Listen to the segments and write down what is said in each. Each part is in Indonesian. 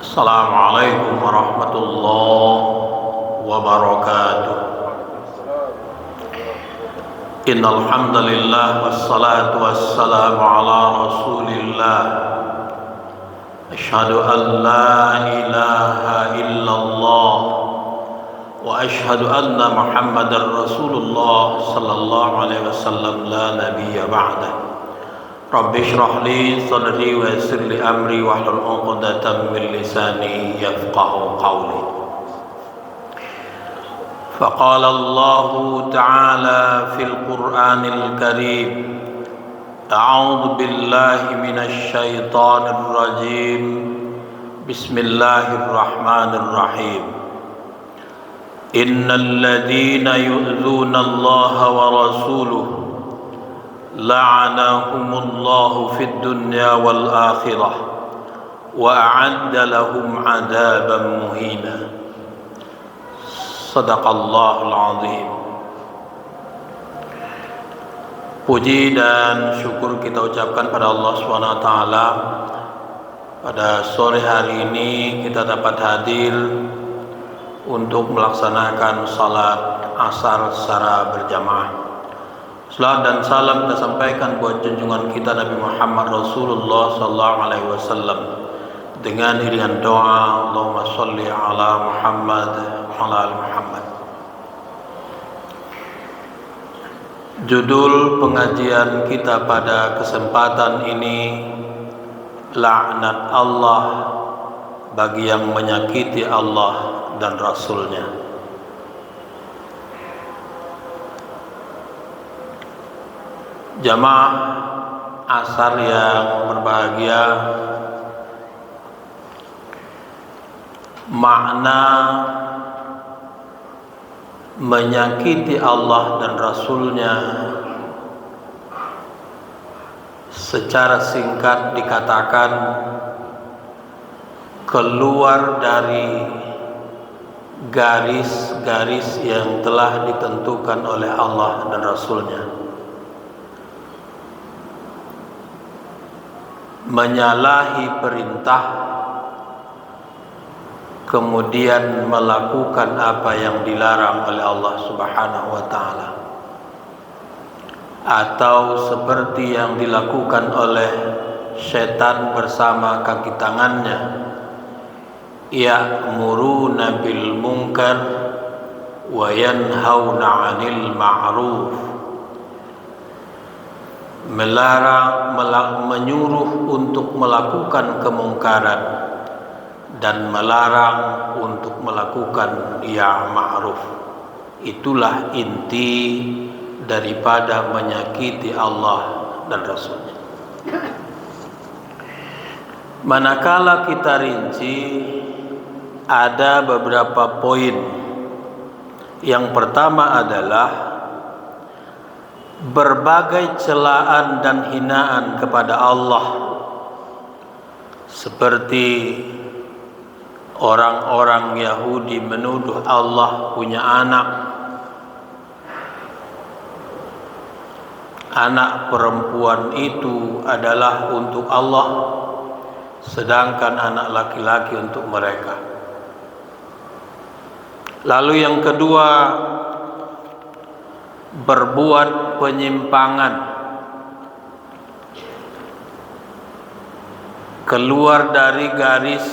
Assalamualaikum warahmatullahi wabarakatuh. Innal hamdalillah wassalatu wassalamu ala Rasulillah. Asyhadu an la ilaha illallah wa asyhadu anna Muhammadar Rasulullah sallallahu alaihi wasallam la nabiyya ba'dah. Rabbi shrah li sadri wa yassir li amri wahlul 'uqdatam min lisani yafqahu qawli. Faqala Allah ta'ala fil Qur'anil Karim, a'udzu billahi minasy syaithanir rajim. Bismillahirrahmanirrahim. Innal ladzina yu'dzuna Allah wa rasuluhu la'anahumullahu fid dunya wal akhirah wa a'adda lahum 'adzaban muhina. Shadaqallahul azim. Puji dan syukur kita ucapkan pada Allah Subhanahu wa taala. Pada sore hari ini kita dapat hadir untuk melaksanakan salat asar secara berjamaah. Salam dan salam kita sampaikan buat junjungan kita Nabi Muhammad Rasulullah sallallahu alaihi wasallam dengan iringan doa Allahumma sholli ala Muhammad wa ala ali Muhammad. Judul pengajian kita pada kesempatan ini, laknat Allah bagi yang menyakiti Allah dan Rasulnya. Jamaah asar yang berbahagia, makna menyakiti Allah dan Rasulnya secara singkat dikatakan keluar dari garis-garis yang telah ditentukan oleh Allah dan Rasulnya, menyalahi perintah, kemudian melakukan apa yang dilarang oleh Allah Subhanahu wa taala, atau seperti yang dilakukan oleh setan bersama kaki tangannya, ya'muruna bil munkar wa yanhauna 'anil ma'ruf, melarang, menyuruh untuk melakukan kemungkaran dan melarang untuk melakukan yang ma'ruf. Itulah inti daripada menyakiti Allah dan Rasulnya. Manakala kita rinci, ada beberapa poin. Yang pertama adalah berbagai celaan dan hinaan kepada Allah, seperti orang-orang Yahudi menuduh Allah punya anak perempuan itu adalah untuk Allah, sedangkan anak laki-laki untuk mereka. Lalu yang kedua, berbuat penyimpangan, keluar dari garis,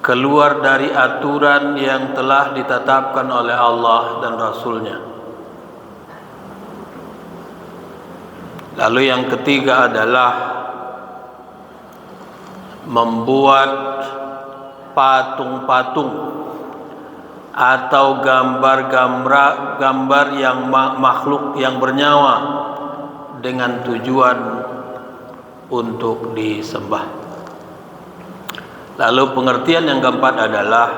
keluar dari aturan yang telah ditetapkan oleh Allah dan Rasulnya. Lalu yang ketiga adalah membuat patung-patung atau gambar yang makhluk yang bernyawa dengan tujuan untuk disembah. Lalu pengertian yang keempat adalah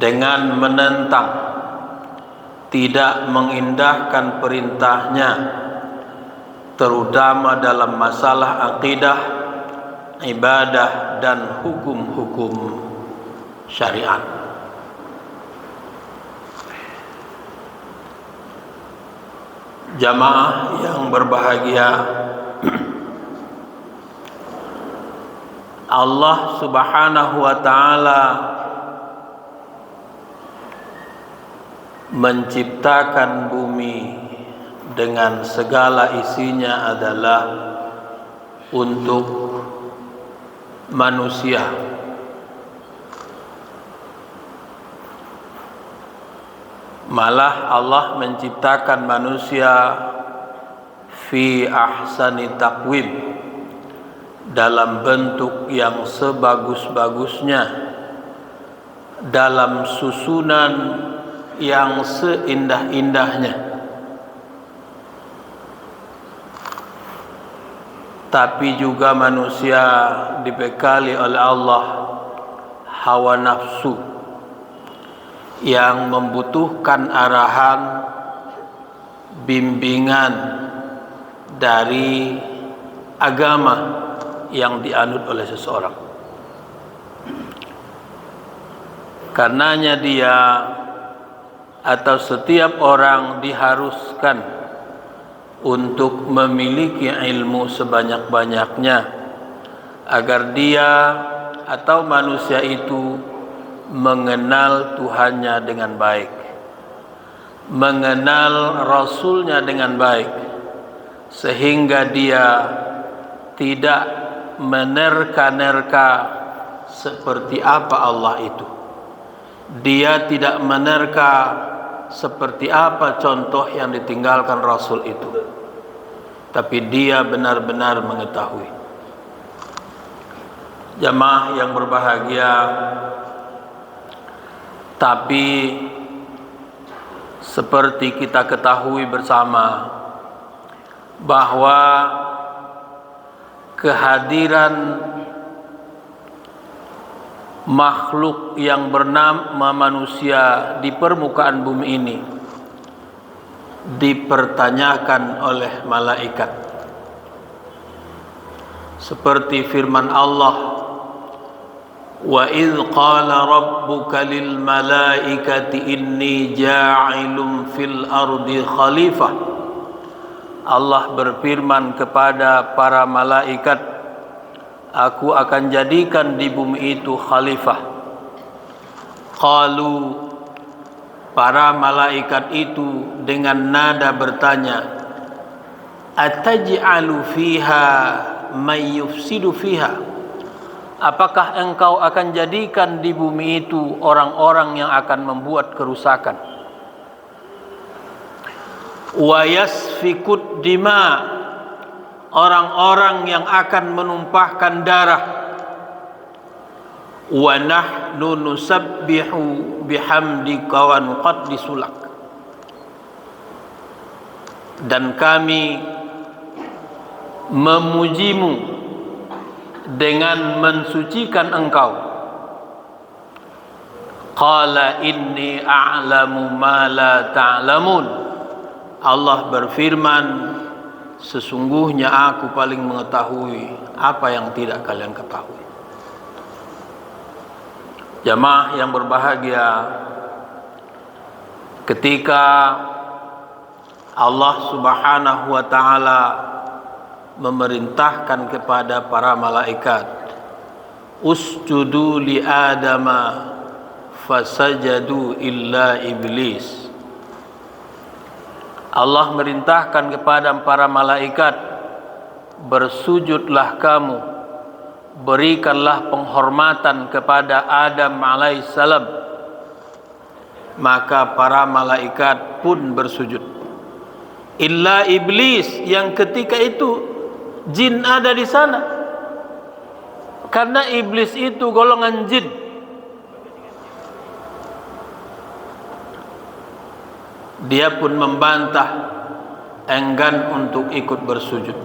dengan menentang, tidak mengindahkan perintahnya, terutama dalam masalah akidah, ibadah, dan hukum-hukum syariat. Jamaah yang berbahagia, Allah Subhanahu wa taala menciptakan bumi dengan segala isinya adalah untuk manusia. Malah Allah menciptakan manusia fi ahsani taqwim, dalam bentuk yang sebagus-bagusnya, dalam susunan yang seindah-indahnya. Tapi juga manusia dibekali oleh Allah hawa nafsu yang membutuhkan arahan, bimbingan dari agama yang dianut oleh seseorang. Karenanya dia atau setiap orang diharuskan untuk memiliki ilmu sebanyak-banyaknya agar dia atau manusia itu mengenal Tuhannya dengan baik, mengenal Rasulnya dengan baik, sehingga dia tidak menerka-nerka seperti apa Allah itu. Dia tidak menerka seperti apa contoh yang ditinggalkan Rasul itu, tapi dia benar-benar mengetahui. Jamaah yang berbahagia, tapi seperti kita ketahui bersama bahwa kehadiran makhluk yang bernama manusia di permukaan bumi ini dipertanyakan oleh malaikat. Seperti firman Allah, wa idz qala rabbuka lil malaikati inni ja'ilun fil ardi khalifah. Allah berfirman kepada para malaikat, aku akan jadikan di bumi itu khalifah. Qalu, para malaikat itu dengan nada bertanya, ataj'alu fiha may yufsidu fiha. Apakah engkau akan jadikan di bumi itu orang-orang yang akan membuat kerusakan? Wa yasfikut dima, orang-orang yang akan menumpahkan darah. Wa nahnu nusabbihu bihamdika wa nuqaddisu lak, dan kami memujimu dengan mensucikan engkau. Qala inni a'lamu ma la ta'lamun. Allah berfirman, sesungguhnya aku paling mengetahui apa yang tidak kalian ketahui. Jamaah yang berbahagia, ketika Allah Subhanahu wa taala memerintahkan kepada para malaikat, usjudu li adama fasajadu illa iblis. Allah merintahkan kepada para malaikat, bersujudlah kamu, berikanlah penghormatan kepada Adam alaihissalam. Maka para malaikat pun bersujud, illa iblis, yang ketika itu jin ada di sana, karena iblis itu golongan jin. Dia pun membantah, enggan untuk ikut bersujud.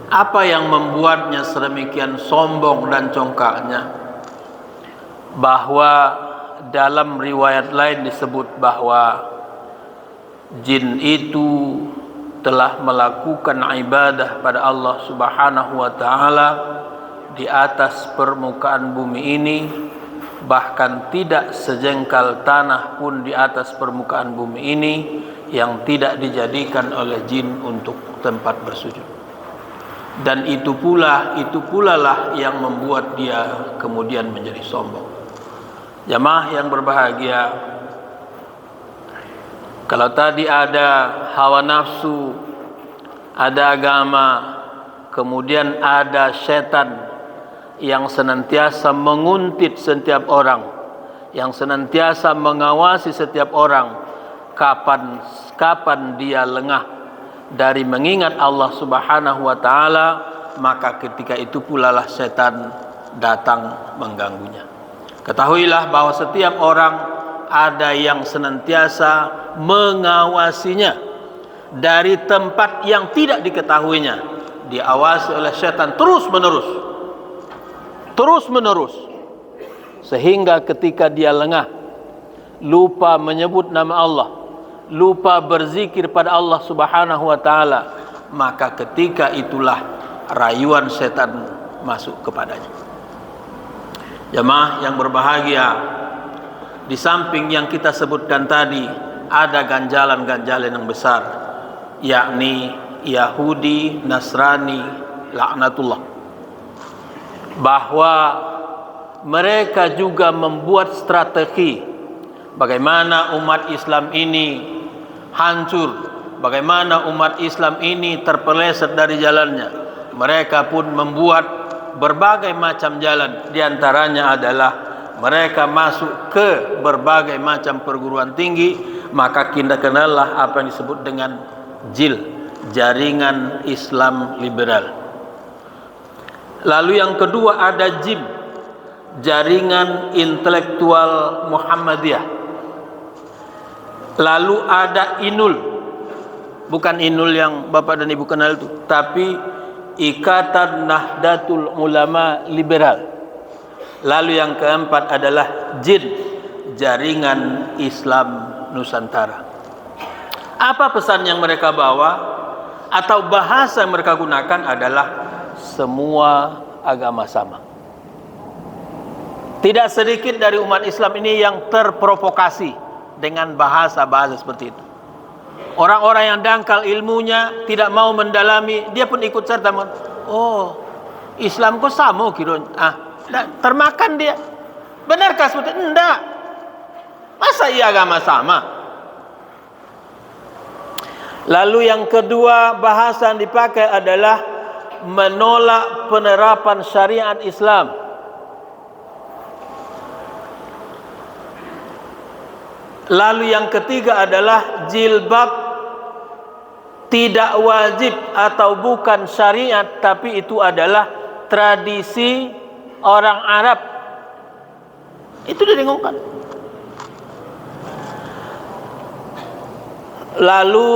Apa yang membuatnya sedemikian sombong dan congkaknya? Bahwa dalam riwayat lain disebut bahwa jin itu telah melakukan ibadah pada Allah Subhanahu wa taala di atas permukaan bumi ini, bahkan tidak sejengkal tanah pun di atas permukaan bumi ini yang tidak dijadikan oleh jin untuk tempat bersujud. dan itu pula lah yang membuat dia kemudian menjadi sombong. Jamaah yang berbahagia, kalau tadi ada hawa nafsu, ada agama, kemudian ada setan yang senantiasa menguntit setiap orang, yang senantiasa mengawasi setiap orang, kapan dia lengah dari mengingat Allah Subhanahu wa taala, maka ketika itu pula lah setan datang mengganggunya. Ketahuilah bahwa setiap orang ada yang senantiasa mengawasinya dari tempat yang tidak diketahuinya. Diawasi oleh setan terus menerus, sehingga ketika dia lengah, lupa menyebut nama Allah, lupa berzikir pada Allah Subhanahu wa taala, maka ketika itulah rayuan setan masuk kepadanya. Jemaah yang berbahagia, di samping yang kita sebutkan tadi, ada ganjalan-ganjalan yang besar, yakni Yahudi, Nasrani, laknatullah, bahwa mereka juga membuat strategi bagaimana umat Islam ini hancur, bagaimana umat Islam ini terpeleset dari jalannya. Mereka pun membuat berbagai macam jalan. Di antaranya adalah mereka masuk ke berbagai macam perguruan tinggi. Maka kita kenallah apa yang disebut dengan JIL, Jaringan Islam Liberal. Lalu yang kedua ada JIM, Jaringan Intelektual Muhammadiyah. Lalu ada INUL, bukan INUL yang Bapak dan Ibu kenal itu, tapi Ikatan Nahdlatul Ulama Liberal. Lalu yang keempat adalah JIN, Jaringan Islam Nusantara. Apa pesan yang mereka bawa atau bahasa yang mereka gunakan adalah semua agama sama. Tidak sedikit dari umat Islam ini yang terprovokasi dengan bahasa-bahasa seperti itu. Orang-orang yang dangkal ilmunya, tidak mau mendalami, dia pun ikut serta. Oh, Islam kok sama kiranya. Termakan dia. Benarkah seperti itu? Enggak. Masa iya agama sama? Lalu yang kedua bahasa yang dipakai adalah menolak penerapan syariat Islam. Lalu yang ketiga adalah jilbab tidak wajib atau bukan syariat, tapi itu adalah tradisi orang Arab. Itu didengungkan. Lalu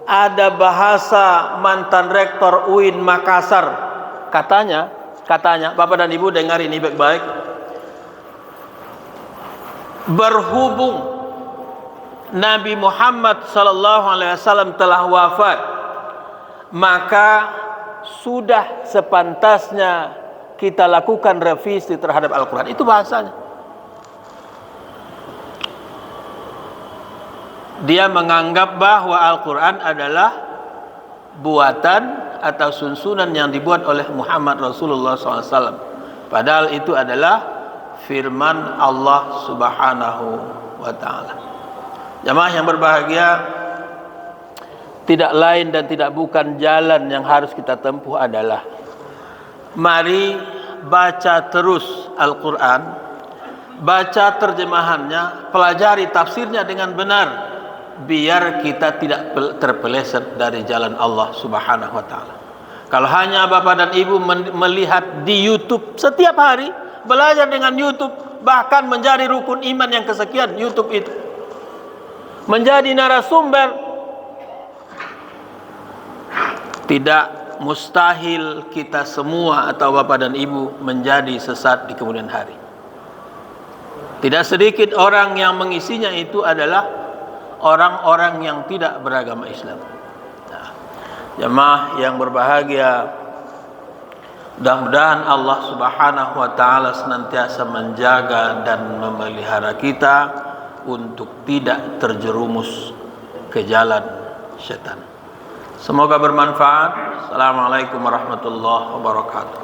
ada bahasa mantan rektor UIN Makassar. Katanya, Bapak dan Ibu dengar ini baik-baik. Berhubung Nabi Muhammad SAW telah wafat, maka sudah sepantasnya kita lakukan revisi terhadap Al-Quran. Itu bahasanya. Dia menganggap bahwa Al-Quran adalah buatan atau sunsunan yang dibuat oleh Muhammad Rasulullah SAW. Padahal itu adalah firman Allah Subhanahu wa ta'ala. Jamaah yang berbahagia, tidak lain dan tidak bukan jalan yang harus kita tempuh adalah mari baca terus Al-Quran, baca terjemahannya, pelajari tafsirnya dengan benar, biar kita tidak terpeleset dari jalan Allah Subhanahu wa ta'ala. Kalau hanya Bapak dan Ibu melihat di YouTube setiap hari, belajar dengan YouTube, bahkan menjadi rukun iman yang kesekian, YouTube itu menjadi narasumber, tidak mustahil kita semua atau Bapak dan Ibu menjadi sesat di kemudian hari. Tidak sedikit orang yang mengisinya itu adalah orang-orang yang tidak beragama Islam. Nah, jemaah yang berbahagia, mudah-mudahan Allah Subhanahu wa ta'ala senantiasa menjaga dan memelihara kita untuk tidak terjerumus ke jalan setan. Semoga bermanfaat. Assalamualaikum warahmatullahi wabarakatuh.